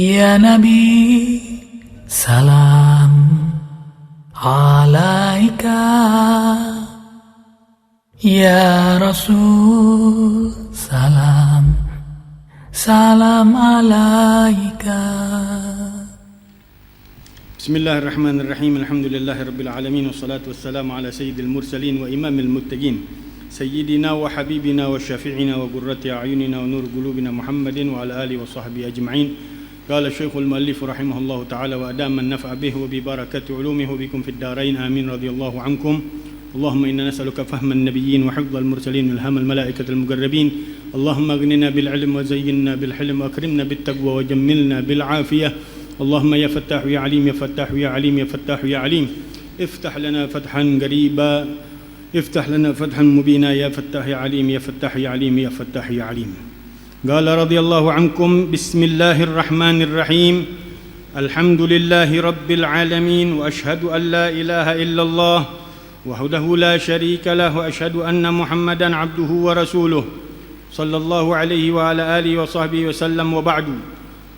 Ya Nabi, salam alaika. Ya Rasul, salam alaika. Bismillahirrahmanirrahim. Alhamdulillahirabbil alamin wassalatu wassalamu ala sayyidil mursalin wa imamil muttaqin sayyidina wa habibina wa syafi'ina wa qurrati a'yunina wa nur qulubina Muhammadin wa ala alihi wa sahbihi ajma'in. Qala Syekhul Muallif rahimahullahu taala wa adama an-naf'a bihi wa bi barakati ulumihi bikum fid darain amin radhiyallahu ankum. Allahumma inna nas'aluka fahman nabiyyin wa hifdzal mursalin wa ilhamal malaikatil muqarrabin. Allahumma aghnina bil ilm wa zayyinna bil hilm wa akrimna bit taqwa wa jammilna bil afiyah. Allahumma ya fattah ya alim ya fattah ya alim ya fattah ya alim. Iftah lana fathan qariba, iftah lana fathan mubina ya fattah ya alim ya fattah ya alim ya fattah ya alim. Qala radhiyallahu ankum. Bismillahirrahmanirrahim. Alhamdulillahi rabbil alamin wa ashhadu an la ilaha illallah wahdahu la syarika lah wa ashhadu anna Muhammadan abduhu wa rasuluh sallallahu alaihi wa ala alihi wa sahbihi wa sallam wa ba'du.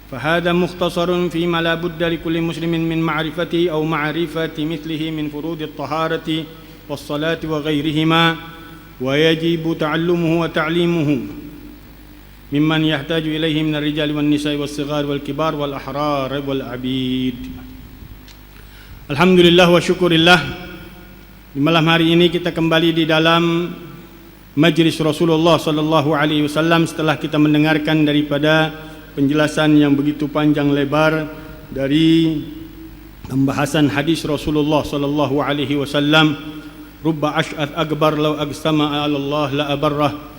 فهذا مختصر فيما لا بد لكل مسلم من معرفته أو معرفة مثله من فروض الطهارة والصلاة وغيرهما ويجب تعلمه وتعليمه ممن يحتاج إليه من الرجال والنساء والصغار والكبار والأحرار والعبيد. Alhamdulillah wa syukurillah. Di malam hari ini kita kembali di dalam majlis Rasulullah sallallahu alaihi wasallam setelah kita mendengarkan daripada penjelasan yang begitu panjang lebar dari pembahasan hadis Rasulullah sallallahu alaihi wasallam. Rubba ash'ath akbar law aqsama 'ala Allah la abarrah.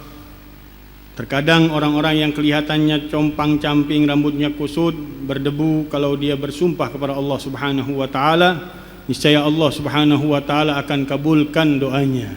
Terkadang orang-orang yang kelihatannya compang-camping, rambutnya kusut, berdebu, kalau dia bersumpah kepada Allah Subhanahu wa taala, niscaya Allah Subhanahu wa taala akan kabulkan doanya.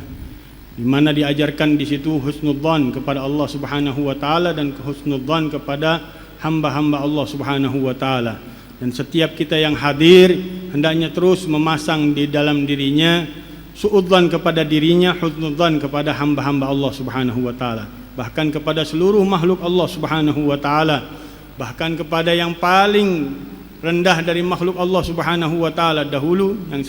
Di mana diajarkan di situ husnudzan kepada Allah Subhanahu wa taala dan husnudzan kepada hamba-hamba Allah Subhanahu wa taala. Dan setiap kita yang hadir hendaknya terus memasang di dalam dirinya suudzan kepada dirinya, husnudzan kepada hamba-hamba Allah Subhanahu wa taala, bahkan kepada seluruh makhluk Allah Subhanahu wa taala, bahkan kepada yang paling rendah dari makhluk Allah Subhanahu wa taala. Dahulu yang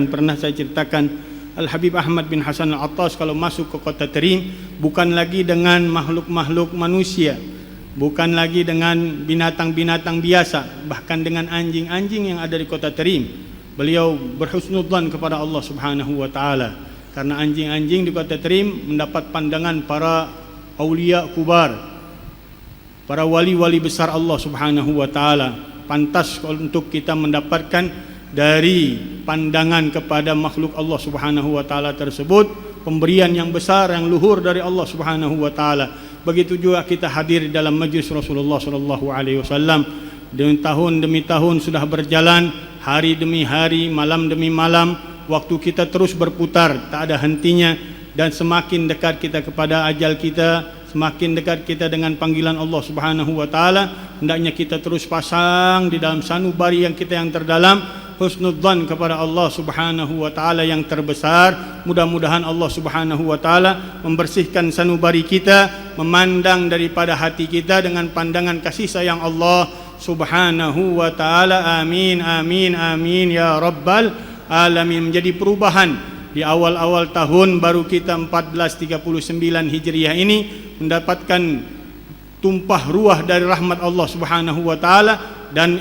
pernah saya ceritakan, Al-Habib Ahmad bin Hasan Al-Attas kalau masuk ke kota Tarim bukan lagi dengan makhluk-makhluk manusia, bukan lagi dengan binatang-binatang biasa, bahkan dengan anjing-anjing yang ada di kota Tarim. Beliau berhusnudzan kepada Allah Subhanahu wa taala karena anjing-anjing di kota Tarim mendapat pandangan para aulia kubar, para wali-wali besar Allah Subhanahu wa taala. Pantas untuk kita mendapatkan dari pandangan kepada makhluk Allah Subhanahu wa taala tersebut pemberian yang besar, yang luhur dari Allah Subhanahu wa taala. Begitu juga kita hadir dalam majlis Rasulullah sallallahu alaihi wasallam. Dengan tahun demi tahun sudah berjalan, hari demi hari, malam demi malam, waktu kita terus berputar, tak ada hentinya, dan semakin dekat kita kepada ajal kita, semakin dekat kita dengan panggilan Allah Subhanahu wa taala. Hendaknya kita terus pasang di dalam sanubari yang kita yang terdalam husnudzan kepada Allah Subhanahu wa taala yang terbesar. Mudah-mudahan Allah Subhanahu wa taala membersihkan sanubari kita, memandang daripada hati kita dengan pandangan kasih sayang Allah Subhanahu wa taala. Amin amin amin ya rabbal alamin. Menjadi perubahan di awal-awal tahun baru kita 1439 Hijriah ini mendapatkan tumpah ruah dari rahmat Allah Subhanahu wa taala, dan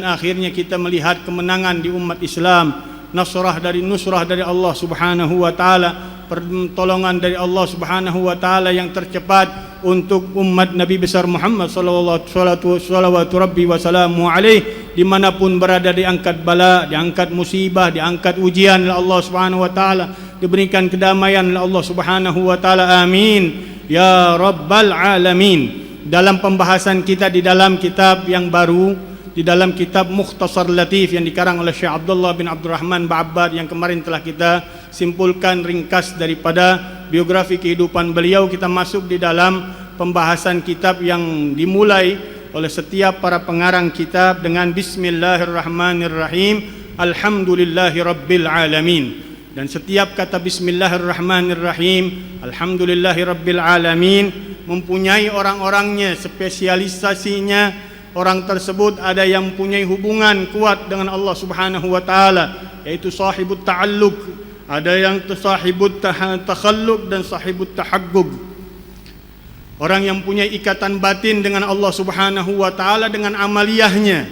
akhirnya kita melihat kemenangan di umat Islam, nusrah dari Allah Subhanahu wa taala, pertolongan dari Allah Subhanahu wa taala yang tercepat untuk umat Nabi besar Muhammad sallallahu rabbi wa salamu alaih. Dimanapun berada diangkat bala, diangkat musibah, diangkat ujian oleh Allah Subhanahu wa taala, diberikan kedamaian oleh Allah Subhanahu wa taala. Amin ya rabbal alamin. Dalam pembahasan kita di dalam kitab yang baru, di dalam kitab Mukhtasar Latif yang dikarang oleh Syekh Abdullah bin Abdurrahman Ba'abbad, yang kemarin telah kita simpulkan ringkas daripada biografi kehidupan beliau, kita masuk di dalam pembahasan kitab yang dimulai oleh setiap para pengarang kitab dengan Bismillahirrahmanirrahim, Alhamdulillahi Rabbil Alamin. Dan setiap kata Bismillahirrahmanirrahim, Alhamdulillahi Rabbil Alamin mempunyai orang-orangnya, spesialisasinya, orang tersebut ada yang mempunyai hubungan kuat dengan Allah Subhanahu wa taala, yaitu sahibut ta'alluq, ada yang sahibut takhalluq dan sahibut tahaggug. Orang yang punya ikatan batin dengan Allah Subhanahu wa taala dengan amaliyahnya,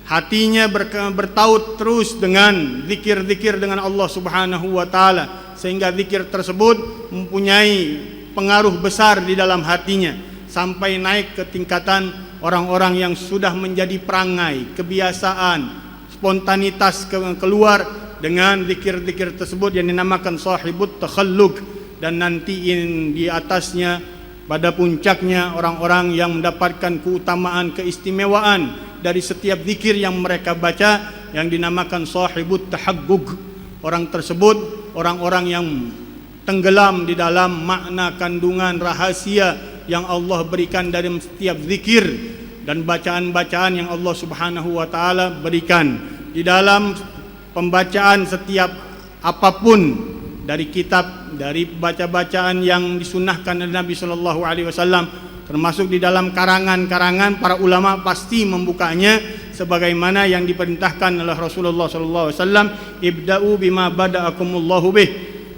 hatinya bertaut terus dengan zikir-zikir dengan Allah Subhanahu wa taala, sehingga zikir tersebut mempunyai pengaruh besar di dalam hatinya sampai naik ke tingkatan orang-orang yang sudah menjadi perangai, kebiasaan, spontanitas keluar dengan zikir-zikir tersebut yang dinamakan sahibut takhalluq. Dan nanti di atasnya pada puncaknya orang-orang yang mendapatkan keutamaan, keistimewaan dari setiap zikir yang mereka baca yang dinamakan sahibut tahaggug. Orang tersebut orang-orang yang tenggelam di dalam makna kandungan rahasia yang Allah berikan dari setiap zikir dan bacaan-bacaan yang Allah Subhanahu wa taala berikan. Di dalam pembacaan setiap apapun dari kitab, dari baca-bacaan yang disunnahkan oleh Nabi sallallahu alaihi wasallam, termasuk di dalam karangan-karangan para ulama pasti membukanya sebagaimana yang diperintahkan oleh Rasulullah sallallahu alaihi wasallam, ibda'u bima bada'akumullahu bih.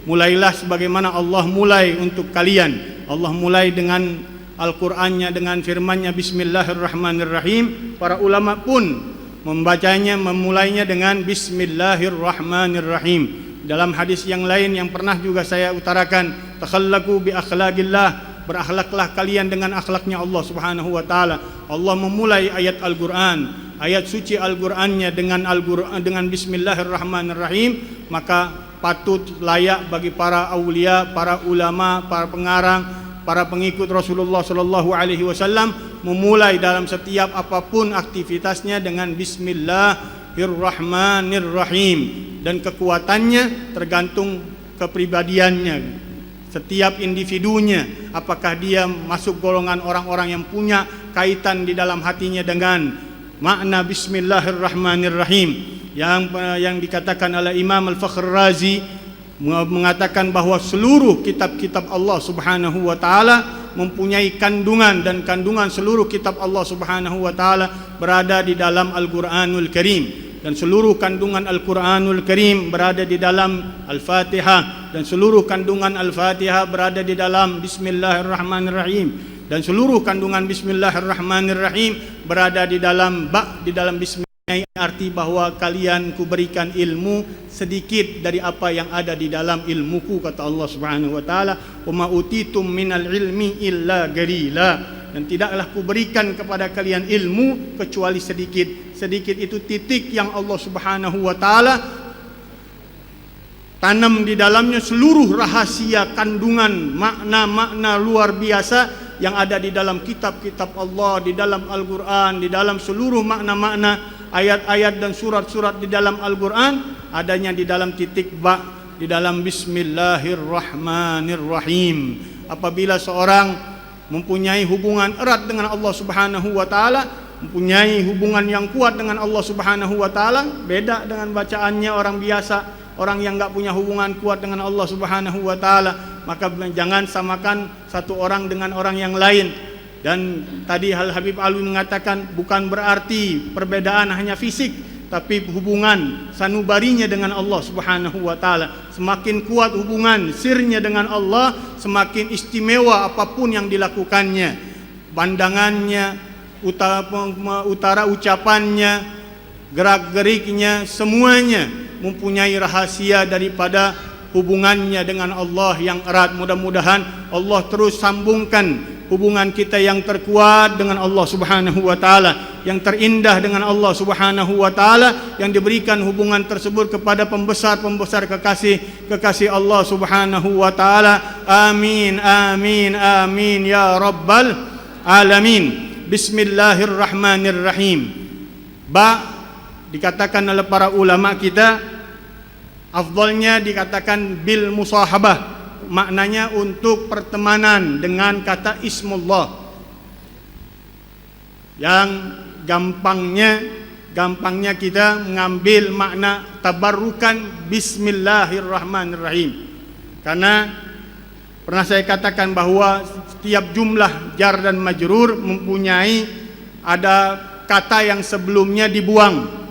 Mulailah sebagaimana Allah mulai untuk kalian. Allah mulai dengan Al-Qur'annya, dengan firman-Nya Bismillahirrahmanirrahim. Para ulama pun membacanya, memulainya dengan Bismillahirrahmanirrahim. Dalam hadis yang lain yang pernah juga saya utarakan, takhallaqu bi akhlaqillah, berakhlaklah kalian dengan akhlaknya Allah Subhanahu wa taala. Allah memulai ayat Al-Qur'an, ayat suci Al-Qur'annya dengan Bismillahirrahmanirrahim, maka patut layak bagi para aulia, para ulama, para pengarang, para pengikut Rasulullah sallallahu alaihi wasallam memulai dalam setiap apapun aktivitasnya dengan Bismillahirrahmanirrahim. Dan kekuatannya tergantung kepribadiannya, setiap individunya, apakah dia masuk golongan orang-orang yang punya kaitan di dalam hatinya dengan makna Bismillahirrahmanirrahim yang dikatakan oleh Imam Al-Fakhr Razi, mengatakan bahwa seluruh kitab-kitab Allah Subhanahu wa taala mempunyai kandungan, dan kandungan seluruh kitab Allah Subhanahu wa taala berada di dalam Al-Qur'anul Karim, dan seluruh kandungan Al-Qur'anul Karim berada di dalam Al-Fatihah, dan seluruh kandungan Al-Fatihah berada di dalam Bismillahirrahmanirrahim, dan seluruh kandungan Bismillahirrahmanirrahim berada di dalam Bismillahirrahmanirrahim. Arti bahwa kalian kuberikan ilmu sedikit dari apa yang ada di dalam ilmuku, kata Allah Subhanahu wa taala, wa ma utitum minal ilmi illa qalila, dan tidaklah kuberikan kepada kalian ilmu kecuali sedikit. Sedikit itu titik yang Allah Subhanahu wa taala tanam di dalamnya seluruh rahasia kandungan makna-makna luar biasa yang ada di dalam kitab-kitab Allah, di dalam Al-Qur'an, di dalam seluruh makna-makna ayat-ayat dan surat-surat di dalam Al-Qur'an adanya di dalam titik ba, di dalam Bismillahirrahmanirrahim. Apabila seorang mempunyai hubungan erat dengan Allah Subhanahu wa taala, mempunyai hubungan yang kuat dengan Allah Subhanahu wa taala, beda dengan bacaannya orang biasa, orang yang enggak punya hubungan kuat dengan Allah Subhanahu wa taala. Maka jangan samakan satu orang dengan orang yang lain. Dan tadi Al Habib Alwi mengatakan bukan berarti perbedaan hanya fisik, tapi hubungan sanubarinya dengan Allah Subhanahu wa taala. Semakin kuat hubungan sirnya dengan Allah, semakin istimewa apapun yang dilakukannya. Pandangannya, utara ucapannya, gerak-geriknya, semuanya mempunyai rahasia daripada hubungannya dengan Allah yang erat. Mudah-mudahan Allah terus sambungkan hubungan kita yang terkuat dengan Allah Subhanahu wa taala, yang terindah dengan Allah Subhanahu wa taala, yang diberikan hubungan tersebut kepada pembesar-pembesar kekasih Allah Subhanahu wa taala. Amin amin amin ya rabbal alamin. Bismillahirrahmanirrahim. Ba dikatakan oleh para ulama kita, afdalnya dikatakan bil musahabah, maknanya untuk pertemanan dengan kata Ismullah. Yang gampangnya kita mengambil makna tabarrukan Bismillahirrahmanirrahim. Karena pernah saya katakan bahwa setiap jumlah jar dan majrur mempunyai ada kata yang sebelumnya dibuang.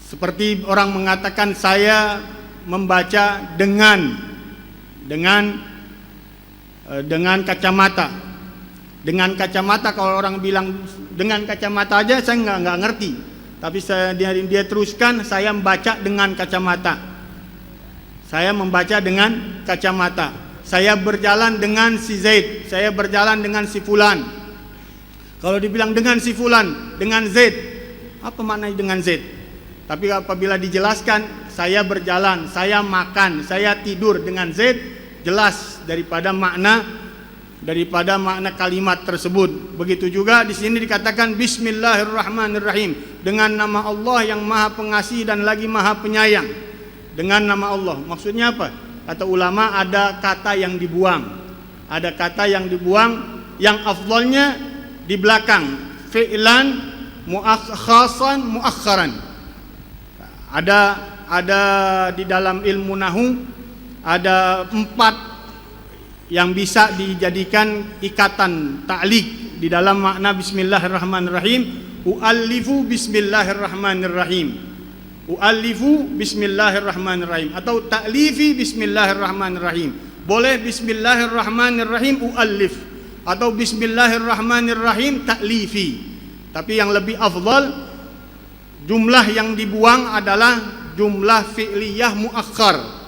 Seperti orang mengatakan saya membaca dengan kacamata. Dengan kacamata, kalau orang bilang dengan kacamata aja saya nggak ngerti. Tapi dia teruskan, saya membaca dengan kacamata. Saya membaca dengan kacamata. Saya berjalan dengan si Zaid. Saya berjalan dengan si Fulan. Kalau dibilang dengan si Fulan, dengan Zaid, apa maknanya dengan Zaid? Tapi apabila dijelaskan, saya berjalan, saya makan, saya tidur dengan Zaid, jelas daripada makna kalimat tersebut. Begitu juga di sini dikatakan Bismillahirrahmanirrahim, dengan nama Allah yang Maha Pengasih dan lagi Maha Penyayang. Dengan nama Allah, maksudnya apa? Kata ulama, ada kata yang dibuang. Ada kata yang dibuang, yang afdalnya di belakang, fi'lan khasan muakharan. Ada di dalam ilmu nahu ada 4 yang bisa dijadikan ikatan ta'liq di dalam makna Bismillahirrahmanirrahim. U'allifu Bismillahirrahmanirrahim, u'allifu Bismillahirrahmanirrahim, atau ta'lifi Bismillahirrahmanirrahim. Boleh Bismillahirrahmanirrahim u'allif, atau Bismillahirrahmanirrahim ta'lifi. Tapi yang lebih afdal, jumlah yang dibuang adalah jumlah fi'liyah muakhar,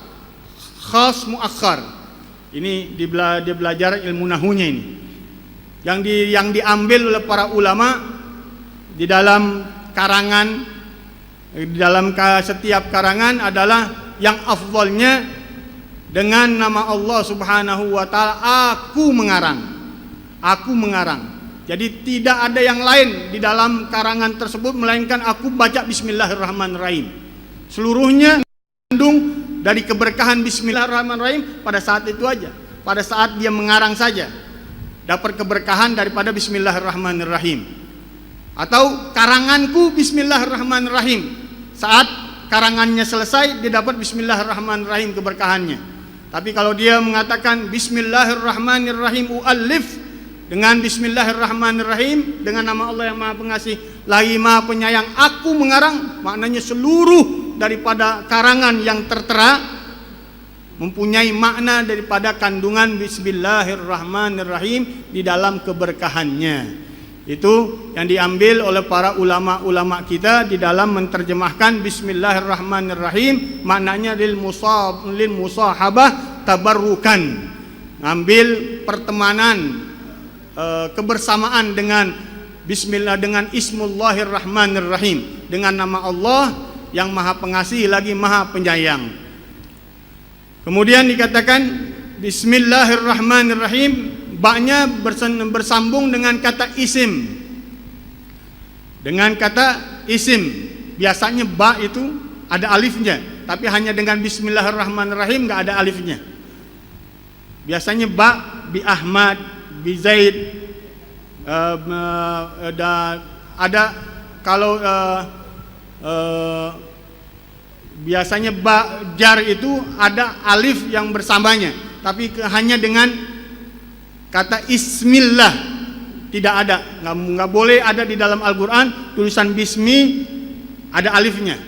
khas muakhar. Ini dia belajar ilmu nahunya ini. Yang diambil oleh para ulama di dalam karangan, di dalam setiap karangan adalah yang afdalnya dengan nama Allah Subhanahu wa taala, aku mengarang. Aku mengarang. Jadi tidak ada yang lain di dalam karangan tersebut melainkan aku baca Bismillahirrahmanirrahim. Seluruhnya mengandung dari keberkahan Bismillahirrahmanirrahim pada saat itu aja. Pada saat dia mengarang saja dapat keberkahan daripada Bismillahirrahmanirrahim. Atau karanganku Bismillahirrahmanirrahim, saat karangannya selesai dia dapat Bismillahirrahmanirrahim keberkahannya. Tapi kalau dia mengatakan Bismillahirrahmanirrahim u'allif, dengan Bismillahirrahmanirrahim, dengan nama Allah yang Maha Pengasih lagi Maha Penyayang, aku mengarang, maknanya seluruh daripada karangan yang tertera mempunyai makna daripada kandungan Bismillahirrahmanirrahim di dalam keberkahannya. Itu yang diambil oleh para ulama-ulama kita di dalam menerjemahkan Bismillahirrahmanirrahim, maknanya lil musahabah tabarrukan, ngambil pertemanan, kebersamaan dengan Bismillah, dengan Ismullahirrahmanirrahim, dengan nama Allah yang Maha Pengasih lagi Maha Penyayang. Kemudian dikatakan Bismillahirrahmanirrahim, ba-nya bersambung dengan kata isim. Dengan kata isim, biasanya ba itu ada alifnya, tapi hanya dengan Bismillahirrahmanirrahim nggak ada alifnya. Biasanya ba bi Ahmad, bi Zaid, ada kalau biasanya ba jar itu ada alif yang bersamanya, tapi hanya dengan kata Ismillah tidak ada, nggak boleh ada di dalam Al-Quran tulisan Bismi ada alifnya,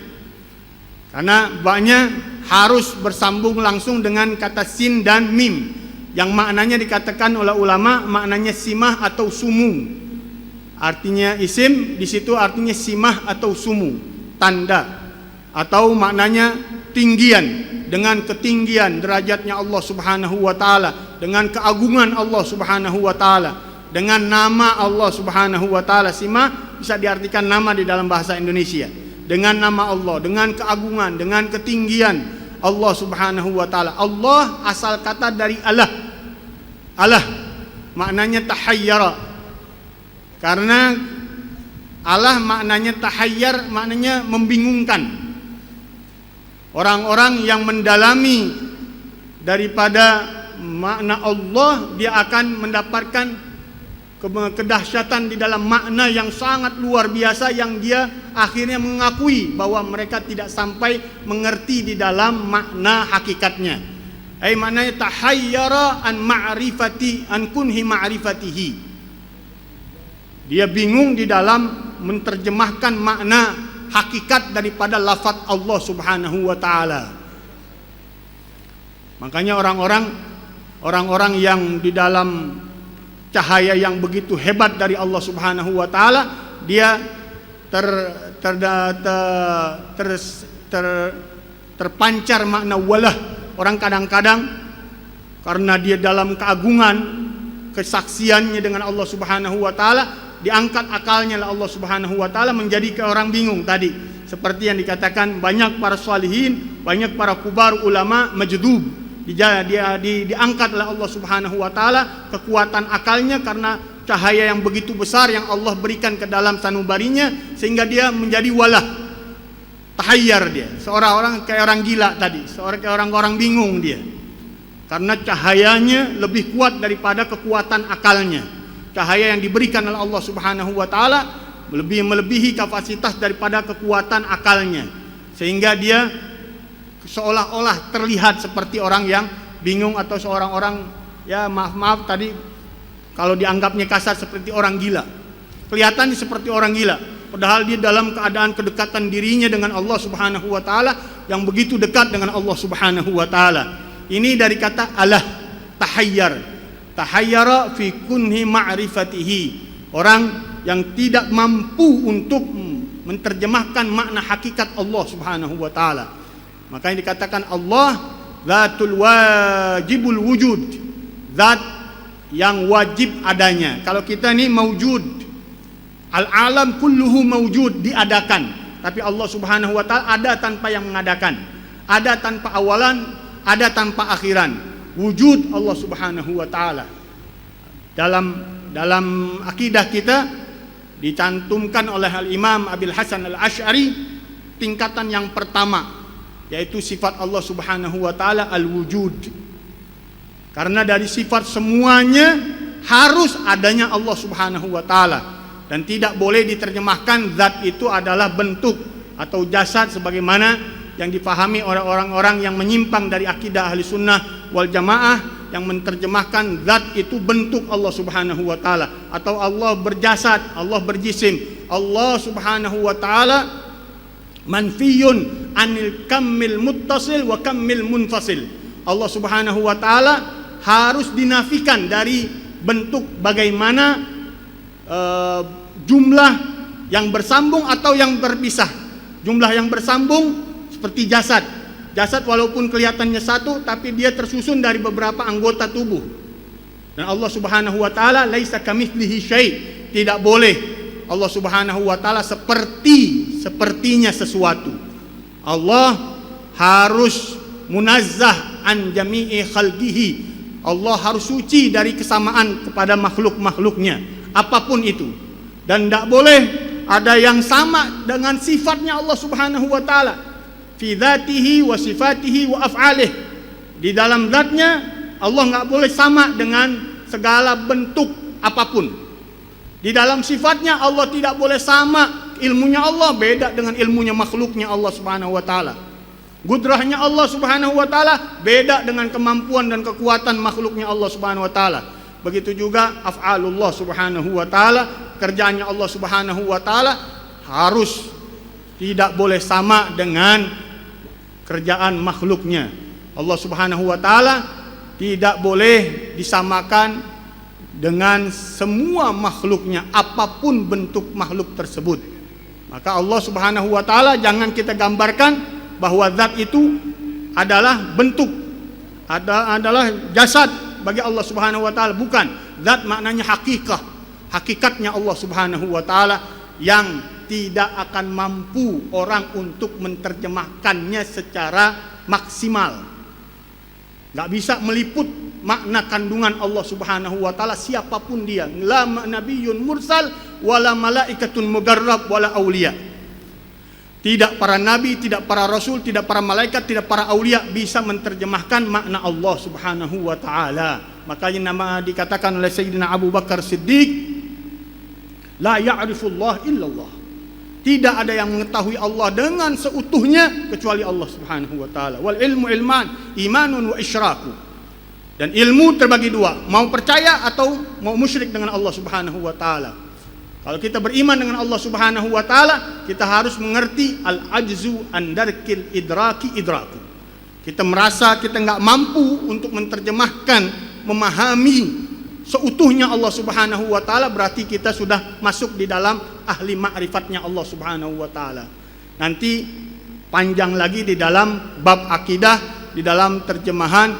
karena ba-nya harus bersambung langsung dengan kata sin dan mim, yang maknanya dikatakan oleh ulama maknanya simah atau sumu. Artinya isim di situ artinya simah atau sumu, tanda, atau maknanya tinggian, dengan ketinggian derajatnya Allah Subhanahu wa taala, dengan keagungan Allah Subhanahu wa taala, dengan nama Allah Subhanahu wa taala. Simah bisa diartikan nama di dalam bahasa Indonesia. Dengan nama Allah, dengan keagungan, dengan ketinggian Allah Subhanahu wa taala. Allah asal kata dari Allah. Allah maknanya tahayyara. Karena Allah maknanya tahayyar, maknanya membingungkan. Orang-orang yang mendalami daripada makna Allah, dia akan mendapatkan kedahsyatan di dalam makna yang sangat luar biasa, yang dia akhirnya mengakui bahwa mereka tidak sampai mengerti di dalam makna hakikatnya. Maknanya tahayyara an ma'rifati an kunhi ma'rifatihi. Dia bingung di dalam menerjemahkan makna hakikat daripada lafaz Allah Subhanahu wa taala. Makanya orang-orang yang di dalam cahaya yang begitu hebat dari Allah Subhanahu wa taala, dia terpancar makna walah. Orang kadang-kadang karena dia dalam keagungan kesaksiannya dengan Allah Subhanahu wa taala, diangkat akalnya oleh Allah Subhanahu wa taala menjadi ke orang bingung tadi. Seperti yang dikatakan banyak para salihin, banyak para kubar ulama majdub. Diangkat oleh Allah Subhanahu wa taala kekuatan akalnya karena cahaya yang begitu besar yang Allah berikan ke dalam sanubarinya, sehingga dia menjadi walah. Tahayyar dia, seorang kayak orang gila tadi, kayak orang bingung dia. Karena cahayanya lebih kuat daripada kekuatan akalnya. Cahaya yang diberikan oleh Allah Subhanahu wa taala melebihi kapasitas daripada kekuatan akalnya, sehingga dia seolah-olah terlihat seperti orang yang bingung atau seorang orang, ya maaf tadi kalau dianggapnya kasar, seperti orang gila. Kelihatannya seperti orang gila, padahal dia dalam keadaan kedekatan dirinya dengan Allah Subhanahu wa taala yang begitu dekat dengan Allah Subhanahu wa taala. Ini dari kata alah, tahayyar. Tahayyara fi kunhi ma'rifatihi. Orang yang tidak mampu untuk menerjemahkan makna hakikat Allah Subhanahu wa taala. Makanya dikatakan Allah zatul wajibul wujud, zat yang wajib adanya. Kalau kita ini maujud, al-alam kulluhu maujud, diadakan. Tapi Allah Subhanahu wa taala ada tanpa yang mengadakan, ada tanpa awalan, ada tanpa akhiran. Wujud Allah Subhanahu wa taala. Dalam akidah kita dicantumkan oleh Al-Imam Abil Hasan Al-Asy'ari tingkatan yang pertama, yaitu sifat Allah Subhanahu wa taala al-wujud. Karena dari sifat semuanya harus adanya Allah Subhanahu wa taala, dan tidak boleh diterjemahkan zat itu adalah bentuk atau jasad sebagaimana yang dipahami oleh orang-orang yang menyimpang dari akidah ahli sunnah wal jamaah, yang menerjemahkan zat itu bentuk Allah Subhanahu wa taala, atau Allah berjasad, Allah berjisim. Allah Subhanahu wa taala manfiyun anil kammil muttasil wa kammil munfasil. Allah Subhanahu wa taala harus dinafikan dari bentuk bagaimana jumlah yang bersambung atau yang berpisah. Jumlah yang bersambung seperti jasad. Jasad walaupun kelihatannya satu, tapi dia tersusun dari beberapa anggota tubuh. Dan Allah Subhanahu wa taala laisa kamitslihi syai'. Tidak boleh Allah Subhanahu wa taala sepertinya sesuatu. Allah harus munazzah an jami'i khalqihi. Allah harus suci dari kesamaan kepada makhluk-makhluknya, apapun itu. Dan tidak boleh ada yang sama dengan sifatnya Allah Subhanahu wa taala. Fi dzatihi wa sifatihi wa af'alih. Di dalam zatnya Allah enggak boleh sama dengan segala bentuk apapun. Di dalam sifatnya Allah tidak boleh sama. Ilmunya Allah beda dengan ilmunya makhluknya Allah Subhanahu wa taala. Gudrahnya Allah Subhanahu wa taala beda dengan kemampuan dan kekuatan makhluknya Allah Subhanahu wa taala. Begitu juga af'alullah Subhanahu wa taala, kerjaannya Allah Subhanahu wa taala harus tidak boleh sama dengan kerjaan makhluknya. Allah Subhanahu wa taala tidak boleh disamakan dengan semua makhluknya, apapun bentuk makhluk tersebut. Maka Allah Subhanahu wa taala jangan kita gambarkan bahwa zat itu adalah bentuk, adalah jasad bagi Allah Subhanahu wa taala. Bukan. Zat maknanya hakikah. Hakikatnya Allah Subhanahu wa taala yang tidak akan mampu orang untuk menerjemahkannya secara maksimal. Gak bisa meliput makna kandungan Allah Subhanahu wa taala siapapun dia. La nabiyyun mursal wala malaikatun mugarrab wala auliya. Tidak para nabi, tidak para rasul, tidak para malaikat, tidak para aulia bisa menerjemahkan makna Allah Subhanahu wa taala. Makanya nama dikatakan oleh Sayyidina Abu Bakar Siddiq, la ya'rifullah illallah. Tidak ada yang mengetahui Allah dengan seutuhnya kecuali Allah Subhanahu wa taala. Wal ilmu ilman, imanun wa isyraku. Dan ilmu terbagi dua, mau percaya atau mau musyrik dengan Allah Subhanahu wa taala. Kalau kita beriman dengan Allah Subhanahu wa taala, kita harus mengerti al-ajzu an darkil idraki idraku. Kita merasa kita enggak mampu untuk menerjemahkan, memahami seutuhnya Allah Subhanahu wa taala, berarti kita sudah masuk di dalam ahli ma'rifatnya Allah Subhanahu wa taala. Nanti panjang lagi di dalam bab akidah, di dalam terjemahan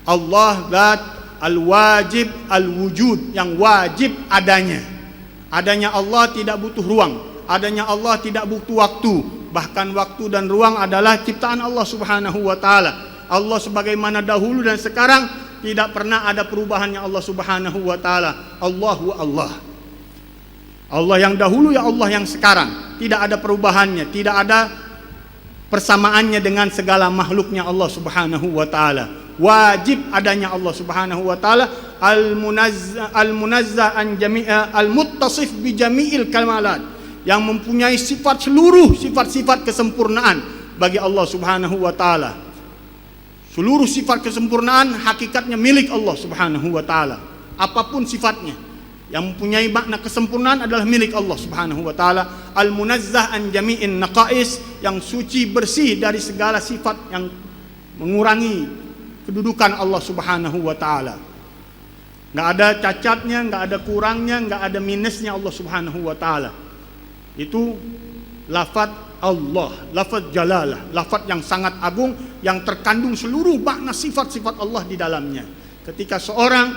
Allah zat al-wajib al-wujud, yang wajib adanya. Adanya Allah tidak butuh ruang, adanya Allah tidak butuh waktu. Bahkan waktu dan ruang adalah ciptaan Allah Subhanahu wa taala. Allah sebagaimana dahulu dan sekarang, tidak pernah ada perubahannya Allah Subhanahu wa taala. Allahu Allah. Allah yang dahulu, ya Allah yang sekarang. Tidak ada perubahannya, tidak ada persamaannya dengan segala makhluknya Allah Subhanahu wa taala. Wajib adanya Allah Subhanahu wa taala, al-munazzah an jami'a al-muttasif bi jami'il kamalat, yang mempunyai seluruh sifat-sifat kesempurnaan bagi Allah Subhanahu wa taala. Seluruh sifat kesempurnaan hakikatnya milik Allah Subhanahu wa taala. Apapun sifatnya yang mempunyai makna kesempurnaan adalah milik Allah Subhanahu wa taala. Al-munazzah an jami'in naqais, yang suci bersih dari segala sifat yang mengurangi kedudukan Allah Subhanahu wa taala. Enggak ada cacatnya, enggak ada kurangnya, enggak ada minusnya Allah Subhanahu wa taala. Itu lafaz Allah, lafaz jalalah, lafaz yang sangat agung, yang terkandung seluruh makna sifat-sifat Allah di dalamnya. Ketika seorang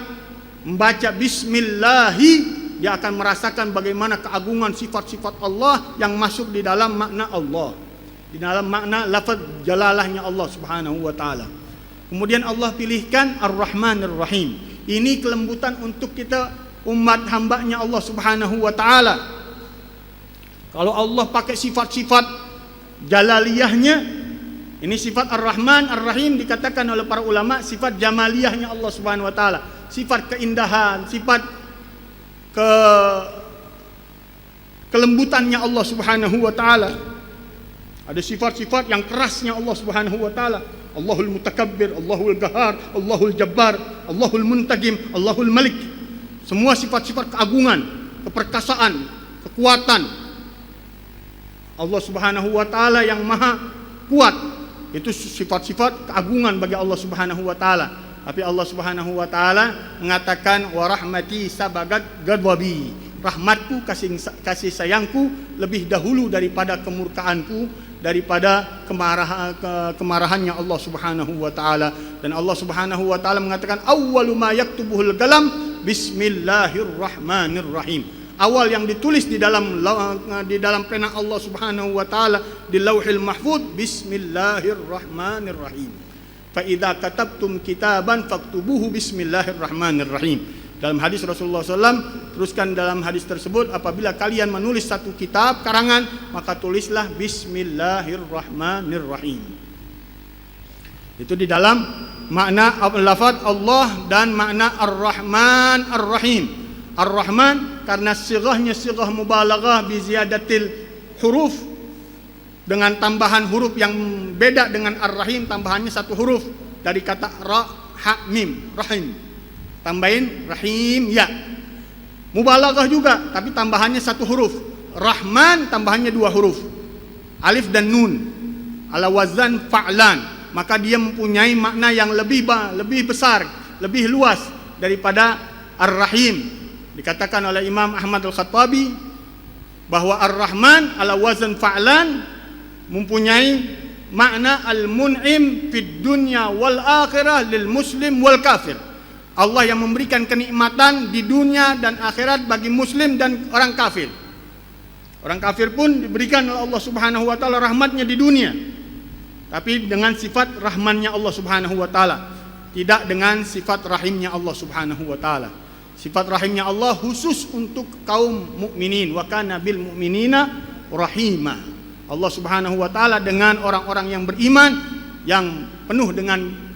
membaca bismillahi, dia akan merasakan bagaimana keagungan sifat-sifat Allah yang masuk di dalam makna Allah, di dalam makna lafaz jalalahnya Allah Subhanahu wa taala. Kemudian Allah pilihkan Ar-Rahman Ar-Rahim. Ini kelembutan untuk kita umat hambanya Allah Subhanahu wa ta'ala. Kalau Allah pakai sifat-sifat jalaliyahnya, ini sifat Ar-Rahman Ar-Rahim dikatakan oleh para ulama sifat jamaliyahnya Allah Subhanahu wa ta'ala. Sifat keindahan, sifat kelembutannya Allah Subhanahu wa ta'ala. Ada sifat-sifat yang kerasnya Allah Subhanahu wa ta'ala. Allahul Mutakabbir, Allahul Gahar, Allahul Jabbar, Allahul Muntagim, Allahul Malik. Semua sifat-sifat keagungan, keperkasaan, kekuatan Allah Subhanahu wa ta'ala yang maha kuat. Itu sifat-sifat keagungan bagi Allah Subhanahu wa ta'ala. Tapi Allah Subhanahu wa ta'ala mengatakan wa rahmati sabagat ghadabi. Rahmatku, kasih sayangku lebih dahulu daripada kemurkaanku, daripada kemarahannya Allah Subhanahu wa taala. Dan Allah Subhanahu wa taala mengatakan awwalu ma yaktubuhul qalam bismillahirrahmanirrahim. Awal yang ditulis di dalam pena Allah Subhanahu wa taala di Lauhil Mahfuz, bismillahirrahmanirrahim. Fa idza katabtum kitaban faktubuhu bismillahirrahmanirrahim. Dalam hadis Rasulullah SAW, teruskan dalam hadis tersebut, apabila kalian menulis satu kitab karangan, maka tulislah bismillahirrahmanirrahim. Itu di dalam makna lafaz Allah dan makna Ar-Rahman Ar-Rahim. Ar-Rahman karena sighahnya sighah mubalaghah bi ziyadatil huruf, dengan tambahan huruf yang beda dengan Ar-Rahim, tambahannya satu huruf dari kata ra, ha, mim, rahim. Tambahin rahim ya. Mubalaghah juga, tapi tambahannya satu huruf. Rahman tambahannya dua huruf, alif dan nun, ala wazan fa'lan. Maka dia mempunyai makna yang lebih besar, lebih luas daripada Ar-Rahim. Dikatakan oleh Imam Ahmad Al-Khattabi bahwa Ar-Rahman ala wazan fa'lan mempunyai makna al-mun'im fid dunya wal akhirah lil muslim wal kafir. Allah yang memberikan kenikmatan di dunia dan akhirat bagi muslim dan orang kafir. Orang kafir pun diberikan oleh Allah Subhanahu wa taala rahmatnya di dunia, tapi dengan sifat rahmannya Allah Subhanahu wa taala, tidak dengan sifat rahimnya Allah Subhanahu wa taala. Sifat rahimnya Allah khusus untuk kaum mukminin, wa kana bil mu'minina rahima. Allah Subhanahu wa taala dengan orang-orang yang beriman, yang penuh dengan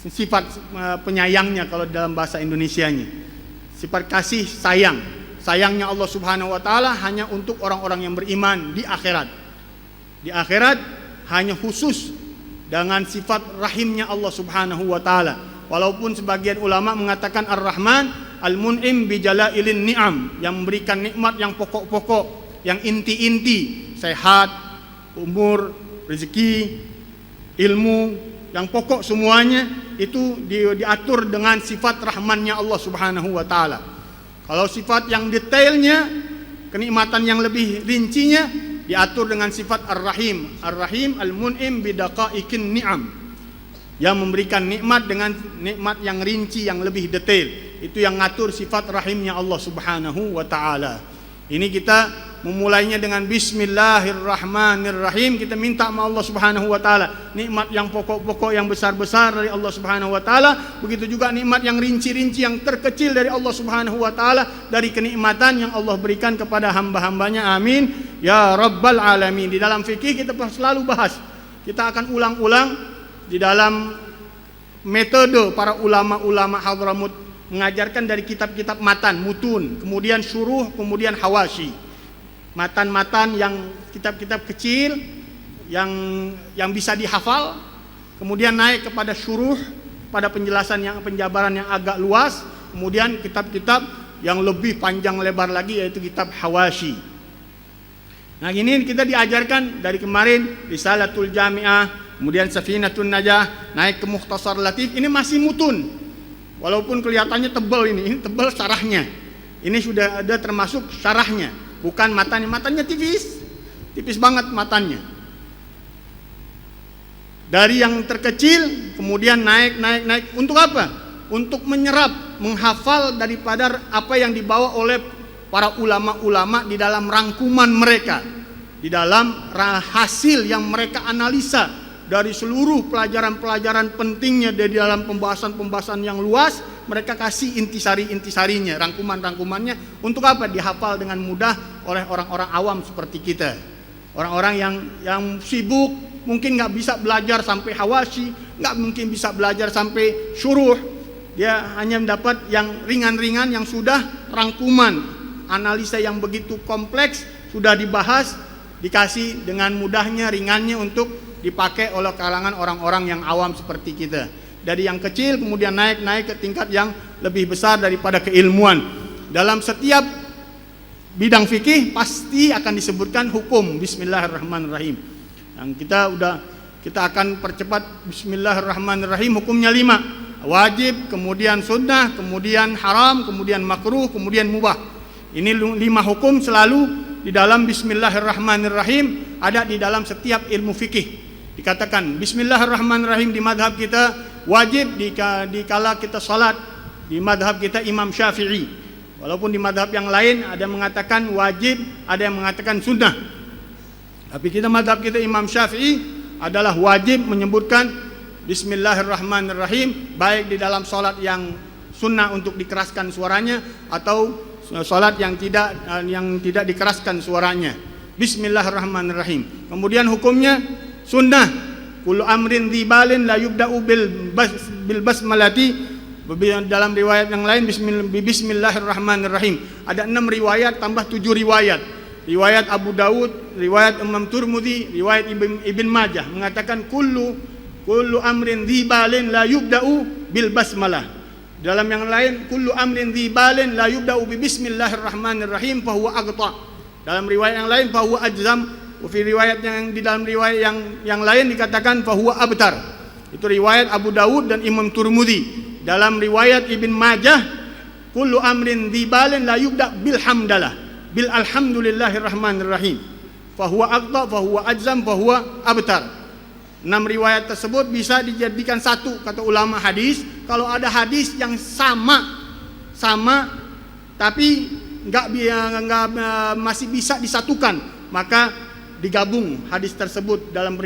sifat penyayangnya kalau dalam bahasa Indonesianya. Sifat kasih sayang. Sayangnya Allah Subhanahu wa taala hanya untuk orang-orang yang beriman di akhirat. Di akhirat hanya khusus dengan sifat rahimnya Allah Subhanahu wa taala. Walaupun sebagian ulama mengatakan Ar-Rahman al-mun'im bi jalailin ni'am, yang memberikan nikmat yang pokok-pokok, yang inti-inti, sehat, umur, rezeki, ilmu, yang pokok semuanya itu diatur dengan sifat rahmannya Allah Subhanahu wa taala. Kalau sifat yang detailnya, kenikmatan yang lebih rincinya diatur dengan sifat Ar-Rahim. Ar-Rahim al-mun'im bi daqaiqin ni'am, yang memberikan nikmat dengan nikmat yang rinci, yang lebih detail. Itu yang ngatur sifat rahimnya Allah Subhanahu wa taala. Ini kita memulainya dengan Bismillahirrahmanirrahim. Kita minta sama Allah Subhanahu wa taala nikmat yang pokok-pokok, yang besar-besar dari Allah Subhanahu wa taala. Begitu juga nikmat yang rinci-rinci, yang terkecil dari Allah Subhanahu wa taala, dari kenikmatan yang Allah berikan kepada hamba-hambanya. Amin ya rabbal alamin. Di dalam fikih kita selalu bahas, kita akan ulang-ulang di dalam metode para ulama-ulama Hadramut mengajarkan dari kitab-kitab matan, mutun, kemudian syuruh, kemudian hawashi. Matan-matan yang kitab-kitab kecil yang bisa dihafal, kemudian naik kepada syuruh, pada penjelasan yang penjabaran yang agak luas, kemudian kitab-kitab yang lebih panjang lebar lagi yaitu kitab hawashi. Nah, ini kita diajarkan dari kemarin Risalatul Jami'ah, kemudian Safinatun Najah, naik ke Mukhtasar Latif. Ini masih mutun. Walaupun kelihatannya tebal ini tebal syarahnya. Ini sudah ada termasuk syarahnya, bukan matanya. Matanya tipis banget matanya. Dari yang terkecil kemudian naik. Untuk apa? Untuk menyerap, menghafal daripada apa yang dibawa oleh para ulama-ulama di dalam rangkuman mereka, di dalam hasil yang mereka analisa dari seluruh pelajaran-pelajaran pentingnya di dalam pembahasan-pembahasan yang luas. Mereka kasih intisari-intisarinya, rangkuman-rangkumannya. Untuk apa? Dihafal dengan mudah oleh orang-orang awam seperti kita. Orang-orang yang sibuk, mungkin nggak bisa belajar sampai hawashi, nggak mungkin bisa belajar sampai syuruh. Dia hanya mendapat yang ringan-ringan, yang sudah rangkuman analisa yang begitu kompleks, sudah dibahas, dikasih dengan mudahnya, ringannya untuk dipakai oleh kalangan orang-orang yang awam seperti kita. Dari yang kecil kemudian naik ke tingkat yang lebih besar daripada keilmuan. Dalam setiap bidang fikih pasti akan disebutkan hukum Bismillahirrahmanirrahim. Yang kita akan percepat. Bismillahirrahmanirrahim, hukumnya 5. Wajib, kemudian sunnah, kemudian haram, kemudian makruh, kemudian mubah. Ini 5 hukum selalu di dalam Bismillahirrahmanirrahim, ada di dalam setiap ilmu fikih. Dikatakan Bismillahirrahmanirrahim di madhab kita wajib dikala kita salat. Di madhab kita Imam Syafi'i. Walaupun di madhab yang lain ada yang mengatakan wajib, ada yang mengatakan sunnah. Tapi kita madhab kita Imam Syafi'i adalah wajib menyebutkan Bismillahirrahmanirrahim, baik di dalam salat yang sunnah untuk dikeraskan suaranya atau salat yang tidak dikeraskan suaranya. Bismillahirrahmanirrahim. Kemudian hukumnya sunnah, kullu amrin dzibalin la yubda'u bil basmalati. Dalam riwayat yang lain Bismillahirrahmanirrahim. Ada 6 riwayat tambah 7 riwayat. Riwayat Abu Dawud, riwayat Imam Turmudi, riwayat Ibn Majah mengatakan kullu amrin dzibalin la yubda'u bil basmalah. Dalam yang lain kullu amrin dzibalin la yubda'u bi bismillahirrahmanirrahim fa huwa aqta. Dalam riwayat yang lain fa huwa ajzam. Di riwayat di dalam riwayat yang lain dikatakan fahuwa abtar. Itu riwayat Abu Dawud dan Imam Turmudi. Dalam riwayat Ibn Majah, kullu amrin dzibalin la yubda bil hamdalah, bil alhamdulillahirrahmanirrahim. Fahuwa aqta, fahuwa ajzam, fahuwa abtar. 6 riwayat tersebut bisa dijadikan satu, kata ulama hadis. Kalau ada hadis yang sama tapi masih bisa disatukan, maka digabung hadis tersebut dalam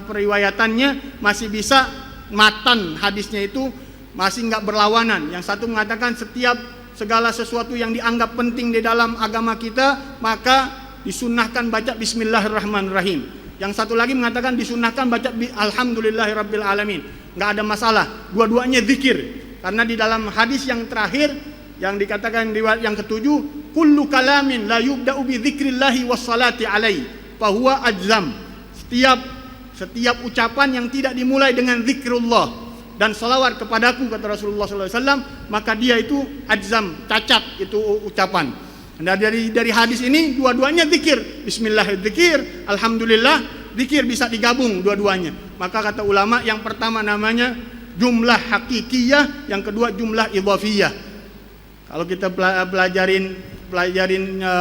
periwayatannya, masih bisa matan hadisnya itu masih enggak berlawanan. Yang satu mengatakan segala sesuatu yang dianggap penting di dalam agama kita maka disunnahkan baca Bismillahirrahmanirrahim. Yang satu lagi mengatakan disunnahkan baca Alhamdulillahirabbil alamin. Enggak ada masalah, dua-duanya zikir. Karena di dalam hadis yang terakhir yang dikatakan riwayat yang ketujuh, kullu kalamin la yubda'u bi dzikrillahi wassalati alaihi fahuwa ajzam. Setiap ucapan yang tidak dimulai dengan zikrullah, dan salawat kepadaku, kata Rasulullah SAW, maka dia itu ajzam, cacat itu ucapan. Dan dari hadis ini dua-duanya zikir. Bismillah zikir, alhamdulillah zikir, bisa digabung dua-duanya. Maka kata ulama, yang pertama namanya jumlah hakikiyah, yang kedua jumlah idhafiyah. Kalau kita pelajarin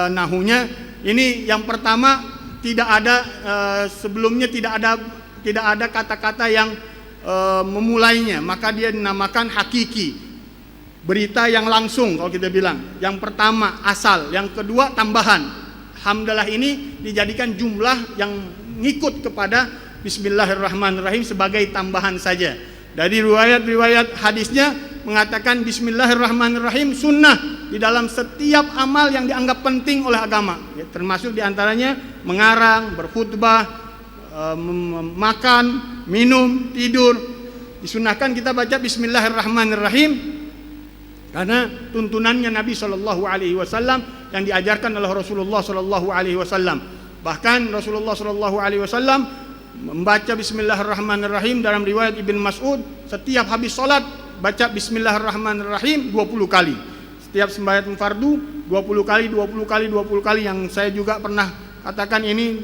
nahunya, ini yang pertama tidak ada sebelumnya tidak ada kata-kata yang memulainya, maka dia dinamakan hakiki, berita yang langsung kalau kita bilang. Yang pertama asal, yang kedua tambahan. Hamdalah ini dijadikan jumlah yang ngikut kepada Bismillahirrahmanirrahim sebagai tambahan saja. Dari riwayat hadisnya mengatakan Bismillahirrahmanirrahim sunnah di dalam setiap amal yang dianggap penting oleh agama, ya, termasuk diantaranya mengarang, berkhutbah, makan, minum, tidur. Disunahkan kita baca Bismillahirrahmanirrahim karena tuntunannya Nabi SAW yang diajarkan oleh Rasulullah SAW. Bahkan Rasulullah SAW membaca Bismillahirrahmanirrahim dalam riwayat Ibn Mas'ud, setiap habis sholat baca Bismillahirrahmanirrahim 20 kali. Setiap sembahyang fardu 20 kali, 20 kali, 20 kali. Yang saya juga pernah katakan ini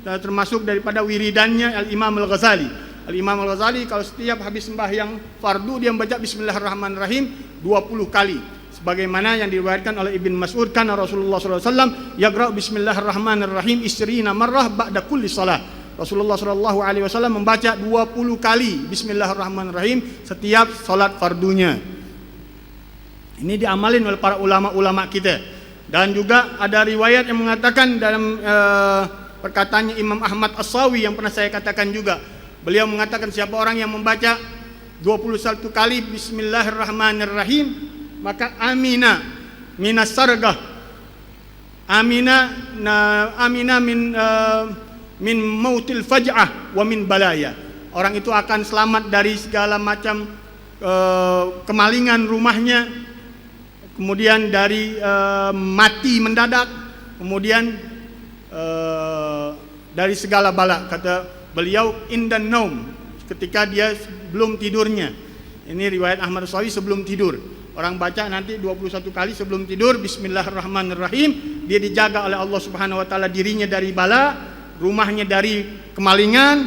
termasuk daripada wiridannya Al-Imam Al-Ghazali. Al-Imam Al-Ghazali kalau setiap habis sembahyang fardu dia membaca Bismillahirrahmanirrahim 20 kali. Sebagaimana yang diriwayatkan oleh Ibn Mas'ud, karena Rasulullah SAW yaqra' Bismillahirrahmanirrahim isrina marrah ba'da kulli salah. Rasulullah SAW membaca 20 kali Bismillahirrahmanirrahim setiap salat fardunya. Ini diamalin oleh para ulama-ulama kita. Dan juga ada riwayat yang mengatakan dalam perkataannya Imam Ahmad As-Sawi yang pernah saya katakan juga. Beliau mengatakan siapa orang yang membaca 21 kali Bismillahirrahmanirrahim, maka amina minas sargah, amina min mautil faj'ah wa min balaya. Orang itu akan selamat dari segala macam kemalingan rumahnya, kemudian dari mati mendadak, kemudian dari segala bala. Kata beliau indan naum, ketika dia belum tidurnya. Ini riwayat Ahmad Sawi sebelum tidur. Orang baca nanti 21 kali sebelum tidur Bismillahirrahmanirrahim, dia dijaga oleh Allah Subhanahu wa taala dirinya dari bala, rumahnya dari kemalingan,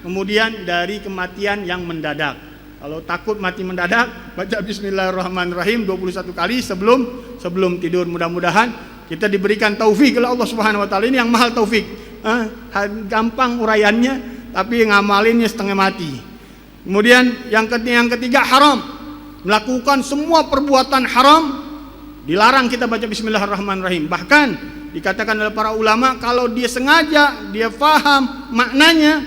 kemudian dari kematian yang mendadak. Kalau takut mati mendadak, baca Bismillahirrahmanirrahim 21 kali sebelum tidur. Mudah-mudahan kita diberikan taufik oleh Allah Subhanahu wa taala. Ini yang mahal taufik. Gampang uraiannya, tapi ngamalinnya setengah mati. Kemudian yang ketiga haram. Melakukan semua perbuatan haram dilarang kita baca Bismillahirrahmanirrahim. Bahkan dikatakan oleh para ulama, kalau dia sengaja, dia faham maknanya,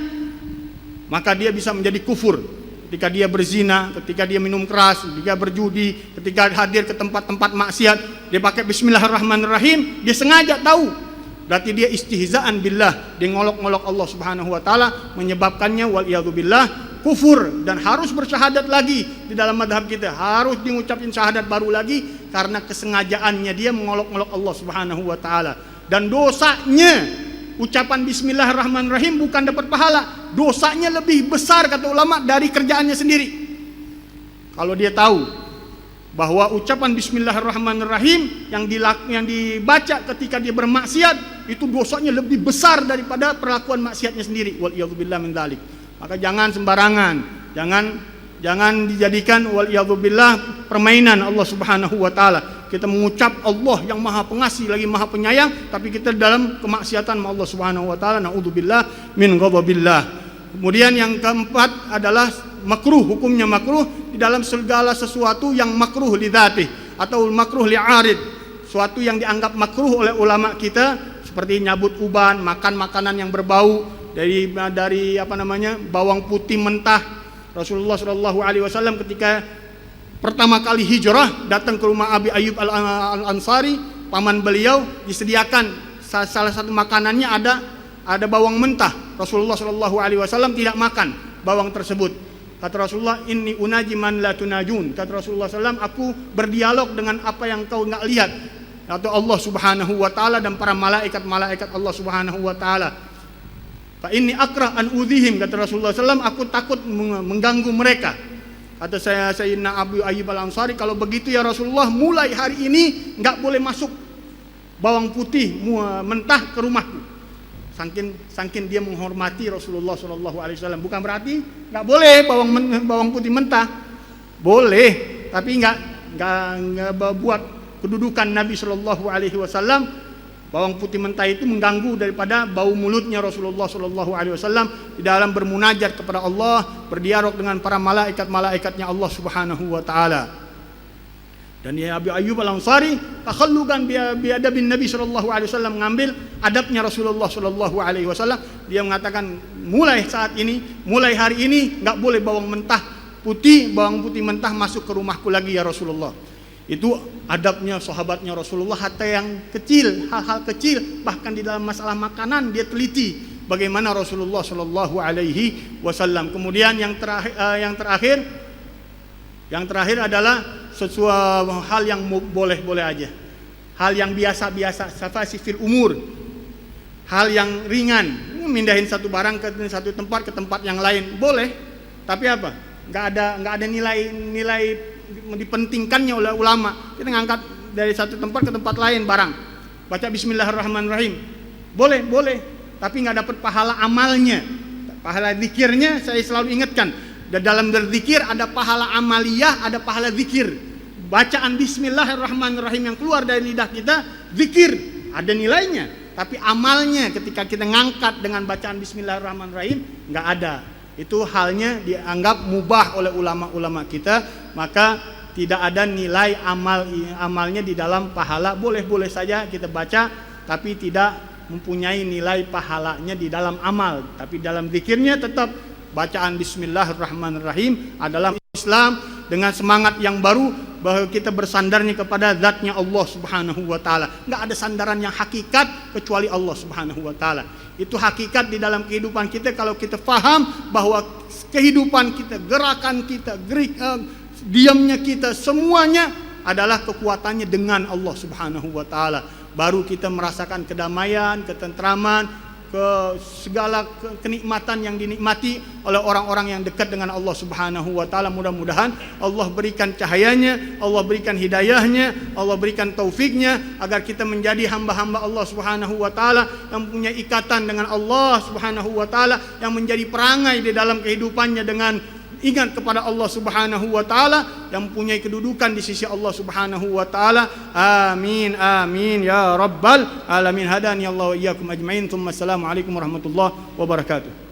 maka dia bisa menjadi kufur. Ketika dia berzina, ketika dia minum keras, ketika berjudi, ketika hadir ke tempat-tempat maksiat, dia pakai Bismillahirrahmanirrahim, dia sengaja tahu. Berarti dia istihzaan billah, dia ngolok-ngolok Allah Subhanahu wa taala, menyebabkannya wal iyadzu billah kufur, dan harus bersyahadat lagi. Di dalam madhab kita harus diucapin syahadat baru lagi karena kesengajaannya dia mengolok-ngolok Allah Subhanahu wa taala. Dan dosanya ucapan Bismillahirrahmanirrahim bukan dapat pahala, dosanya lebih besar kata ulama dari kerjaannya sendiri. Kalau dia tahu bahwa ucapan Bismillahirrahmanirrahim yang dibaca ketika dia bermaksiat itu dosanya lebih besar daripada perlakuan maksiatnya sendiri. Wal iyadzubillah min dzalik. Maka jangan sembarangan, jangan dijadikan wal iyadzubillah permainan Allah Subhanahu wa taala. Kita mengucap Allah yang Maha Pengasih lagi Maha Penyayang, tapi kita dalam kemaksiatan sama Allah Subhanahu wa taala. Naudzubillah min ghadabillah. Kemudian yang keempat adalah makruh, hukumnya makruh di dalam segala sesuatu yang makruh lidzatih atau makruh li'arid, suatu yang dianggap makruh oleh ulama kita seperti nyabut uban, makan makanan yang berbau dari bawang putih mentah. Rasulullah SAW ketika pertama kali hijrah datang ke rumah Abi Ayyub Al-Ansari, paman beliau, disediakan salah satu makanannya ada bawang mentah. Rasulullah SAW tidak makan bawang tersebut. Kata Rasulullah, inni unaji man la tunajun. Kata Rasulullah SAW, aku berdialog dengan apa yang kau enggak lihat, atau Allah Subhanahu wa taala dan para malaikat Allah Subhanahu wa taala. Fa inni akrah an udhihim, kata Rasulullah SAW, aku takut mengganggu mereka. Kata Sayyidina Abu Ayyub Al-Ansari, kalau begitu ya Rasulullah, mulai hari ini enggak boleh masuk bawang putih mentah ke rumahku. Saking dia menghormati Rasulullah SAW. Bukan berarti enggak boleh bawang putih mentah. Boleh, tapi enggak buat kedudukan Nabi SAW. Bawang putih mentah itu mengganggu daripada bau mulutnya Rasulullah SAW di dalam bermunajat kepada Allah, berdialog dengan para malaikat-malaikatnya Allah Subhanahu wa taala. Dan ya Abu Ayyub Al-Ansari takhallugan biadabin Nabi SAW, mengambil adabnya Rasulullah SAW. Dia mengatakan, mulai saat ini, mulai hari ini enggak boleh bawang putih mentah masuk ke rumahku lagi ya Rasulullah. Itu adabnya sahabatnya Rasulullah, hatta yang kecil, hal-hal kecil, bahkan di dalam masalah makanan dia teliti bagaimana Rasulullah Shallallahu Alaihi Wasallam. Kemudian yang terakhir adalah sesuatu hal yang boleh-boleh aja, hal yang biasa-biasa, safasifil umur, hal yang ringan, mindahin satu barang ke satu tempat ke tempat yang lain boleh, tapi apa? Nggak ada nilai dipentingkannya oleh ulama. Kita ngangkat dari satu tempat ke tempat lain barang, baca Bismillahirrahmanirrahim, boleh, tapi nggak dapat pahala amalnya. Pahala zikirnya saya selalu ingatkan, dalam berzikir ada pahala amaliyah, ada pahala zikir. Bacaan Bismillahirrahmanirrahim yang keluar dari lidah kita zikir, ada nilainya, tapi amalnya ketika kita ngangkat dengan bacaan Bismillahirrahmanirrahim nggak ada. Itu halnya dianggap mubah oleh ulama-ulama kita, maka tidak ada nilai amalnya di dalam pahala. Boleh-boleh saja kita baca, tapi tidak mempunyai nilai pahalanya di dalam amal. Tapi dalam zikirnya tetap bacaan Bismillahirrahmanirrahim adalah Islam dengan semangat yang baru, bahwa kita bersandarnya kepada zatnya Allah Subhanahu wa taala. Enggak ada sandaran yang hakikat kecuali Allah Subhanahu wa taala. Itu hakikat di dalam kehidupan kita. Kalau kita faham bahwa kehidupan kita, gerakan kita, diamnya kita, semuanya adalah kekuatannya dengan Allah Subhanahu wa taala, baru kita merasakan kedamaian, ketentraman, ke segala kenikmatan yang dinikmati oleh orang-orang yang dekat dengan Allah Subhanahu wa taala. Mudah-mudahan Allah berikan cahayanya, Allah berikan hidayahnya, Allah berikan taufiknya, agar kita menjadi hamba-hamba Allah Subhanahu wa taala yang punya ikatan dengan Allah Subhanahu wa taala, yang menjadi perangai di dalam kehidupannya dengan ingat kepada Allah Subhanahu wa taala, yang mempunyai kedudukan di sisi Allah Subhanahu wa taala. Amin amin ya rabbal alamin. Hadani Allah wa iyyakum ajmain. Assalamualaikum warahmatullahi wabarakatuh.